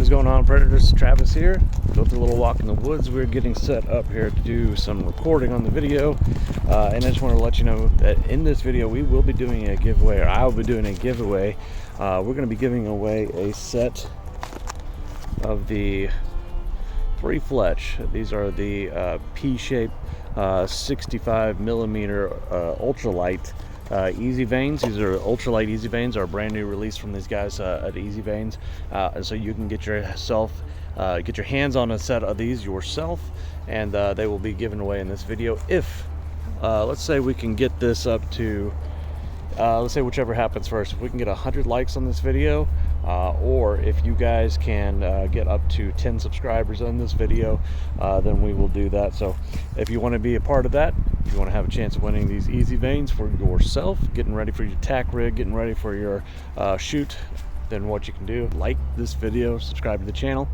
is going on, Predators? Travis here. Go through a little walk in the woods. We're getting set up here to do some recording on the video, and I just want to let you know that in this video we will be doing a giveaway, or I will be doing a giveaway. We're going to be giving away a set of the 3 Fletch. These are the P-shape 65 millimeter ultralight easy veins. These are ultralight easy veins, are a brand new release from these guys at Easy Veins, and so you can get your hands on a set of these yourself, and they will be given away in this video. If let's say we can get this up to let's say whichever happens first, if we can get 100 likes on this video, or if you guys can get up to 10 subscribers on this video, then we will do that. So if you want to be a part of that, if you want to have a chance of winning these easy veins for yourself, getting ready for your tack rig, getting ready for your shoot, then what you can do, like this video, subscribe to the channel,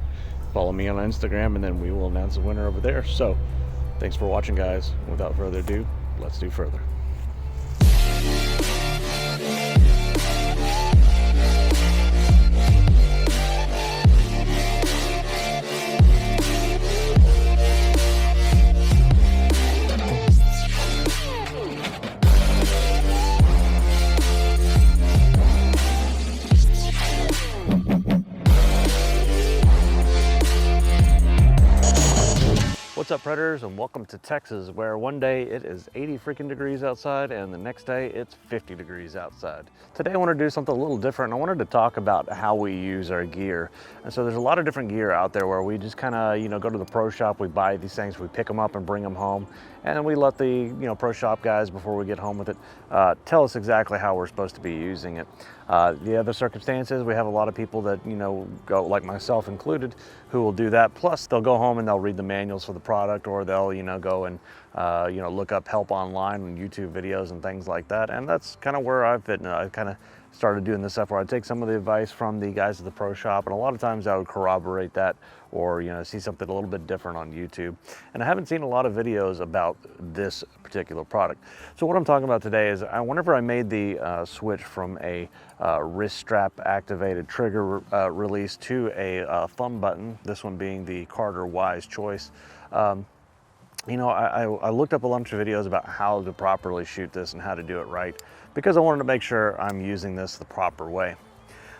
follow me on Instagram, and then we will announce the winner over there. So thanks for watching, guys. Without further ado, let's do further. What's up, Predators, and welcome to Texas, where one day it is 80 freaking degrees outside and the next day it's 50 degrees outside. Today I want to do something a little different. I wanted to talk about how we use our gear. And so there's a lot of different gear out there where we just kind of, go to the pro shop, we buy these things, we pick them up and bring them home, and then we let the, pro shop guys, before we get home with it, tell us exactly how we're supposed to be using it. The other circumstances, we have a lot of people that, go, like myself included, who will do that. Plus they'll go home and they'll read the manuals for the product, or they'll, go and, look up help online on YouTube videos and things like that. And that's kind of where I've been. I kind of started doing this stuff where I take some of the advice from the guys at the pro shop, and a lot of times I would corroborate that, or see something a little bit different on YouTube. And I haven't seen a lot of videos about this particular product. So what I'm talking about today is, whenever I made the switch from a wrist strap activated trigger release to a thumb button, this one being the Carter Wise Choice, I looked up a bunch of videos about how to properly shoot this and how to do it right, because I wanted to make sure I'm using this the proper way.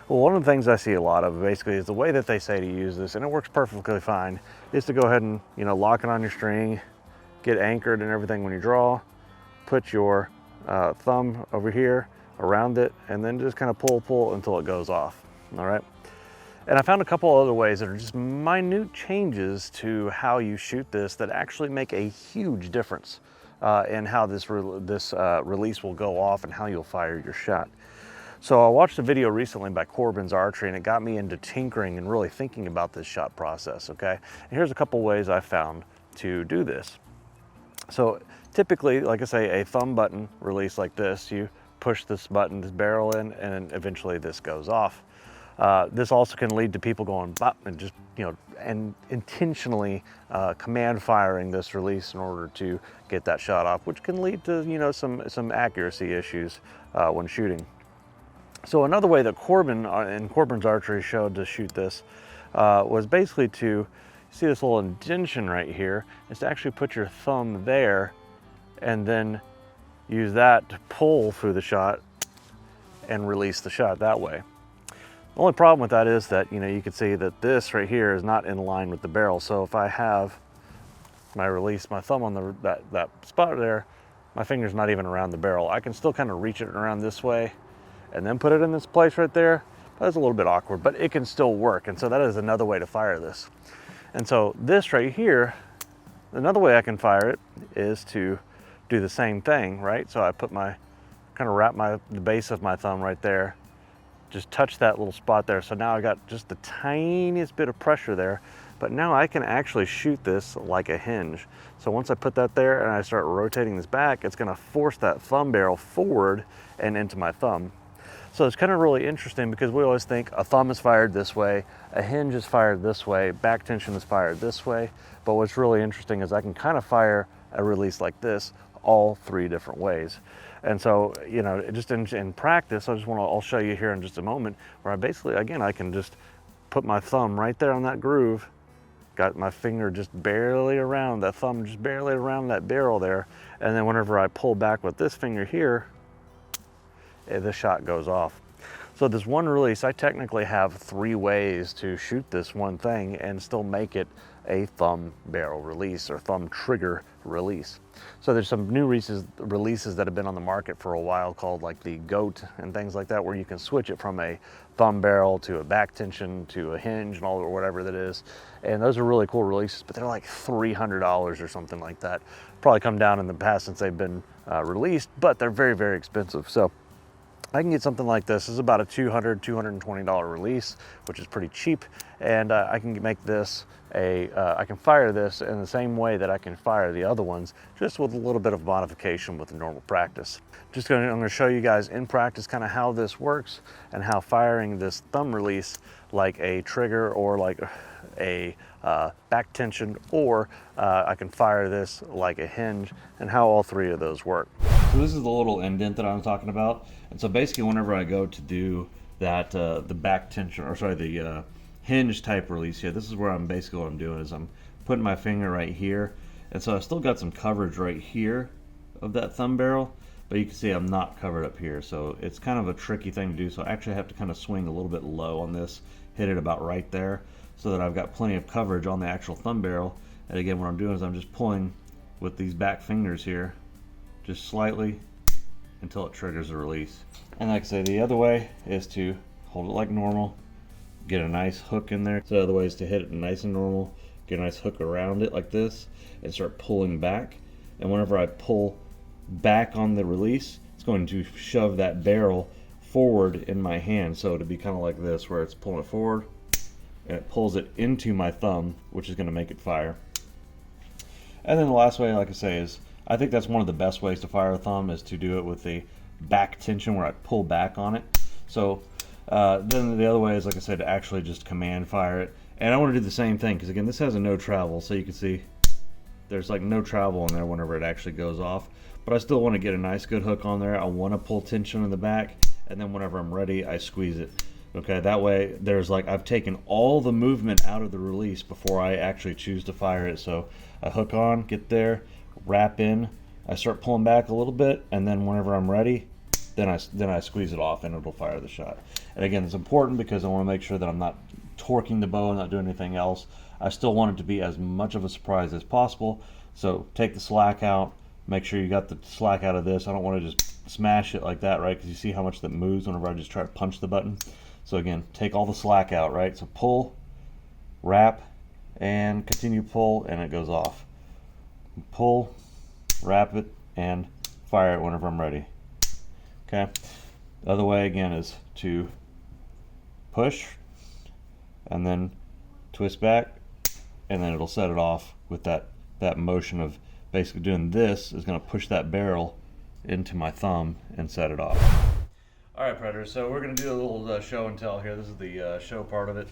Well, one of the things I see a lot of basically is the way that they say to use this, and it works perfectly fine, is to go ahead and, lock it on your string, get anchored and everything when you draw, put your thumb over here around it, and then just kind of pull until it goes off, all right? And I found a couple other ways that are just minute changes to how you shoot this that actually make a huge difference in how this release will go off and how you'll fire your shot. So I watched a video recently by Corbin's Archery, and it got me into tinkering and really thinking about this shot process, okay? And here's a couple ways I found to do this. So typically, like I say, a thumb button release like this, you push this button, this barrel in, and eventually this goes off. This also can lead to people going bop and just, and intentionally command firing this release in order to get that shot off, which can lead to, some accuracy issues when shooting. So another way that Corbin in Corbin's Archery showed to shoot this was basically to, see this little indentation right here, is to actually put your thumb there and then use that to pull through the shot and release the shot that way. The only problem with that is that, you can see that this right here is not in line with the barrel. So if I have my thumb on that spot there, my finger's not even around the barrel. I can still kind of reach it around this way and then put it in this place right there. That's a little bit awkward, but it can still work. And so that is another way to fire this. And so this right here, another way I can fire it is to do the same thing, right? So I put kind of wrap the base of my thumb right there, just touch that little spot there. So now I got just the tiniest bit of pressure there, but now I can actually shoot this like a hinge. So once I put that there and I start rotating this back, it's gonna force that thumb barrel forward and into my thumb. So it's kind of really interesting, because we always think a thumb is fired this way, a hinge is fired this way, back tension is fired this way. But what's really interesting is I can kind of fire a release like this all 3 different ways. And so, just in practice, I'll show you here in just a moment, where I basically, again, I can just put my thumb right there on that groove, got my finger just barely around, that thumb just barely around that barrel there, and then whenever I pull back with this finger here, the shot goes off. So this one release, I technically have 3 ways to shoot this one thing and still make it a thumb barrel release or thumb trigger release. So there's some new releases that have been on the market for a while called like the GOAT and things like that, where you can switch it from a thumb barrel to a back tension to a hinge and all, or whatever that is. And those are really cool releases, but they're like $300 or something like that. Probably come down in the past since they've been released, but they're very, very expensive. So I can get something like this. This is about a $220 release, which is pretty cheap. And I can make this I can fire this in the same way that I can fire the other ones, just with a little bit of modification with the normal practice. I'm going to show you guys in practice kind of how this works and how firing this thumb release like a trigger or like a back tension, or I can fire this like a hinge, and how all 3 of those work. So this is the little indent that I'm talking about. And so basically whenever I go to do that, the back tension, or sorry, the hinge type release here, this is where I'm basically, what I'm doing is I'm putting my finger right here. And so I've still got some coverage right here of that thumb barrel, but you can see I'm not covered up here. So it's kind of a tricky thing to do. So I actually have to kind of swing a little bit low on this, hit it about right there, so that I've got plenty of coverage on the actual thumb barrel. And again, what I'm doing is I'm just pulling with these back fingers here, just slightly, until it triggers a release. And like I say, the other way is to hold it like normal, get a nice hook in there. So the other way is to hit it nice and normal, get a nice hook around it like this, and start pulling back. And whenever I pull back on the release, it's going to shove that barrel forward in my hand. So it'll be kind of like this, where it's pulling it forward, and it pulls it into my thumb, which is going to make it fire. And then the last way, like I say, is I think that's one of the best ways to fire a thumb, is to do it with the back tension, where I pull back on it. So then the other way is, like I said, to actually just command fire it. And I want to do the same thing, because again, this has a no travel, so you can see there's like no travel in there whenever it actually goes off. But I still want to get a nice good hook on there. I want to pull tension in the back, and then whenever I'm ready, I squeeze it. Okay, that way there's like, I've taken all the movement out of the release before I actually choose to fire it. So I hook on, get there, wrap in, I start pulling back a little bit, and then whenever I'm ready, then I squeeze it off and it'll fire the shot. And again, it's important because I want to make sure that I'm not torquing the bow and not doing anything else. I still want it to be as much of a surprise as possible. So take the slack out, make sure you got the slack out of this. I don't want to just smash it like that, right? Because you see how much that moves whenever I just try to punch the button. So again, take all the slack out, right? So pull, wrap, and continue pull, and it goes off. Pull, wrap it, and fire it whenever I'm ready. Okay. The other way again is to push and then twist back, and then it'll set it off with that motion of basically doing this is going to push that barrel into my thumb and set it off. All right, Predators, so we're going to do a little show and tell here. This is the show part of it.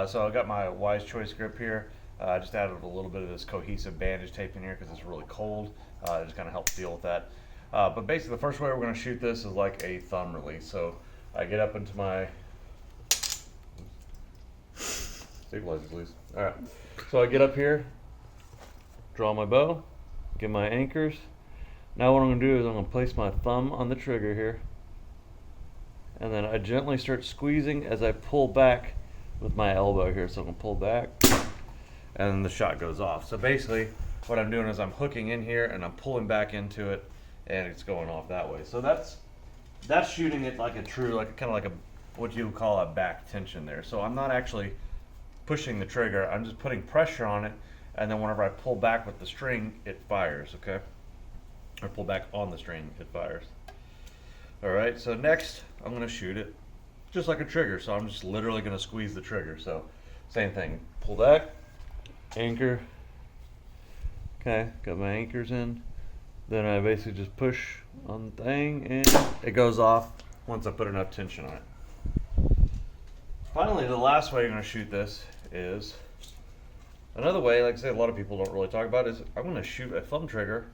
So I've got my Wise Choice grip here. I just added a little bit of this cohesive bandage tape in here because it's really cold. It just kind of helps deal with that. But basically the first way we're going to shoot this is like a thumb release. So I get up into my stabilizer, please. All right. So I get up here, draw my bow, get my anchors. Now what I'm going to do is I'm going to place my thumb on the trigger here, and then I gently start squeezing as I pull back with my elbow here. So I'm going to pull back, and then the shot goes off. So basically what I'm doing is I'm hooking in here and I'm pulling back into it, and it's going off that way. So that's shooting it like a true, like kind of like a what you would call a back tension there. So I'm not actually pushing the trigger, I'm just putting pressure on it, and then whenever I pull back with the string, it fires, okay? Or pull back on the string, it fires. All right, so next I'm gonna shoot it just like a trigger. So I'm just literally gonna squeeze the trigger. So same thing, pull back, anchor, okay, got my anchors in. Then I basically just push on the thing and it goes off once I put enough tension on it. Finally, the last way you're gonna shoot this is another way, like I say, a lot of people don't really talk about, is I'm gonna shoot a thumb trigger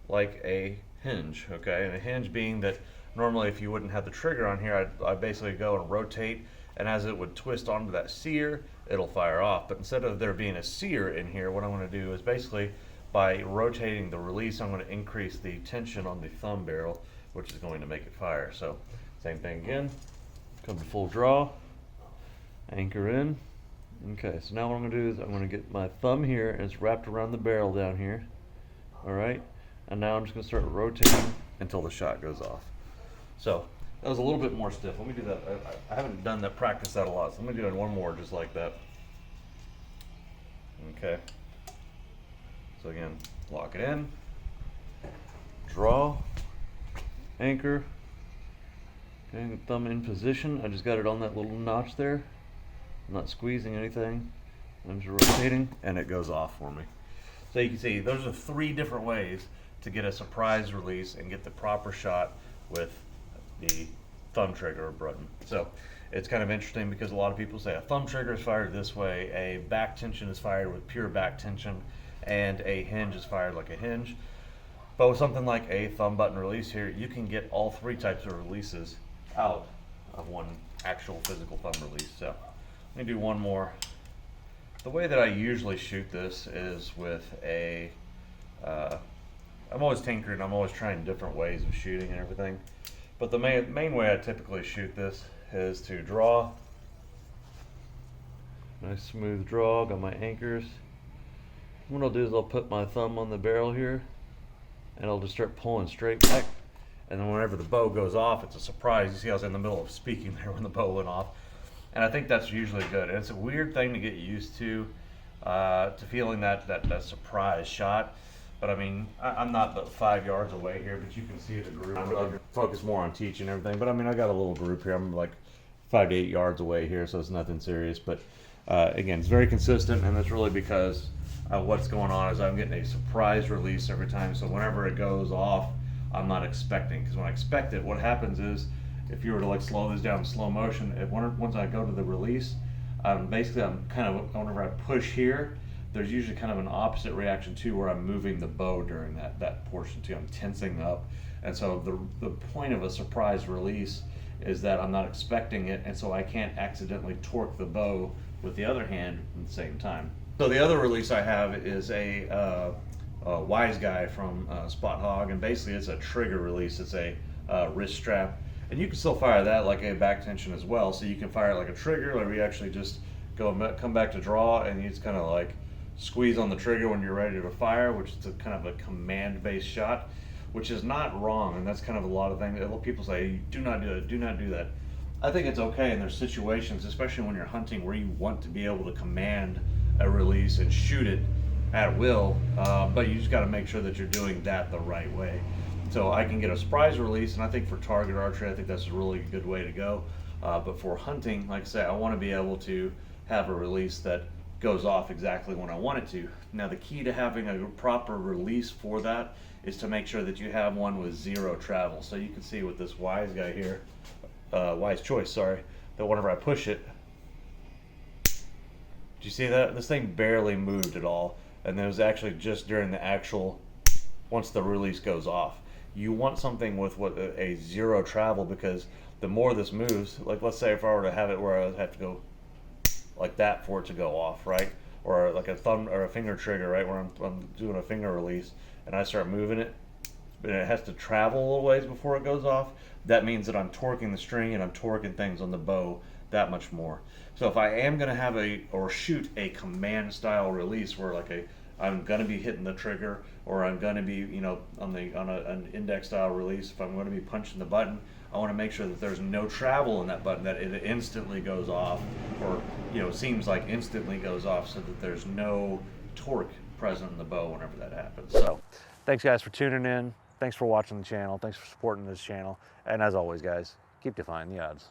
like a hinge, okay? And a hinge being that normally if you wouldn't have the trigger on here, I'd basically go and rotate and as it would twist onto that sear, it'll fire off. But instead of there being a sear in here, what I'm going to do is basically, by rotating the release, I'm going to increase the tension on the thumb barrel, which is going to make it fire. So same thing again, come to full draw, anchor in. Okay, so now what I'm going to do is I'm going to get my thumb here, and it's wrapped around the barrel down here. All right, and now I'm just going to start rotating until the shot goes off. So that was a little bit more stiff. Let me do that. I haven't done that, practice that a lot, so let me do it one more just like that. Okay. So again, lock it in, draw, anchor, okay, thumb in position. I just got it on that little notch there. I'm not squeezing anything. I'm just rotating, and it goes off for me. So you can see those are 3 different ways to get a surprise release and get the proper shot with the thumb trigger or button. So it's kind of interesting because a lot of people say a thumb trigger is fired this way, a back tension is fired with pure back tension, and a hinge is fired like a hinge. But with something like a thumb button release here, you can get all 3 types of releases out of one actual physical thumb release. So let me do one more. The way that I usually shoot this is with a, I'm always tinkering, I'm always trying different ways of shooting and everything. But the main way I typically shoot this is to draw. Nice smooth draw, got my anchors. What I'll do is I'll put my thumb on the barrel here, and I'll just start pulling straight back. And then whenever the bow goes off, it's a surprise. You see I was in the middle of speaking there when the bow went off. And I think that's usually good. And it's a weird thing to get used to feeling that surprise shot. But I mean, I'm not but 5 yards away here, but you can see the group. I'm focused more on teaching and everything, but I mean, I got a little group here. I'm like 5 to 8 yards away here, so it's nothing serious. But again, it's very consistent, and that's really because what's going on is I'm getting a surprise release every time. So whenever it goes off, I'm not expecting. Because when I expect it, what happens is, if you were to like slow this down in slow motion, once I go to the release, basically I'm kind of, whenever I push here, there's usually kind of an opposite reaction too, where I'm moving the bow during that portion too. I'm tensing up, and so the point of a surprise release is that I'm not expecting it, and so I can't accidentally torque the bow with the other hand at the same time. So the other release I have is a Wise Guy from Spot Hog, and basically it's a trigger release. It's a wrist strap, and you can still fire that like a back tension as well. So you can fire it like a trigger, or you actually just come back to draw, and you just kind of like squeeze on the trigger when you're ready to fire, which is kind of a command-based shot, which is not wrong. And that's kind of a lot of things that people say, do not do it, do not do that. I think it's okay in there's situations, especially when you're hunting, where you want to be able to command a release and shoot it at will, but you just got to make sure that you're doing that the right way. So I can get a surprise release, and I think for target archery, I think that's a really good way to go. But for hunting, like I say, I want to be able to have a release that goes off exactly when I want it to. Now the key to having a proper release for that is to make sure that you have one with 0 travel. So you can see with this Wise Guy here, Wise Choice, sorry, that whenever I push it, do you see that? This thing barely moved at all, and it was actually just during the actual, once the release goes off. You want something with a 0 travel, because the more this moves, like let's say if I were to have it where I would have to go like that for it to go off, right? Or like a thumb or a finger trigger, right? Where I'm doing a finger release and I start moving it, but it has to travel a little ways before it goes off. That means that I'm torquing the string and I'm torquing things on the bow that much more. So if I am going to have shoot a command style release where I'm going to be hitting the trigger, or I'm going to be, on an index style release, if I'm going to be punching the button, I want to make sure that there's no travel in that button, that it instantly goes off, or seems like instantly goes off, so that there's no torque present in the bow whenever that happens. So thanks guys for tuning in. Thanks for watching the channel. Thanks for supporting this channel. And as always guys, keep defying the odds.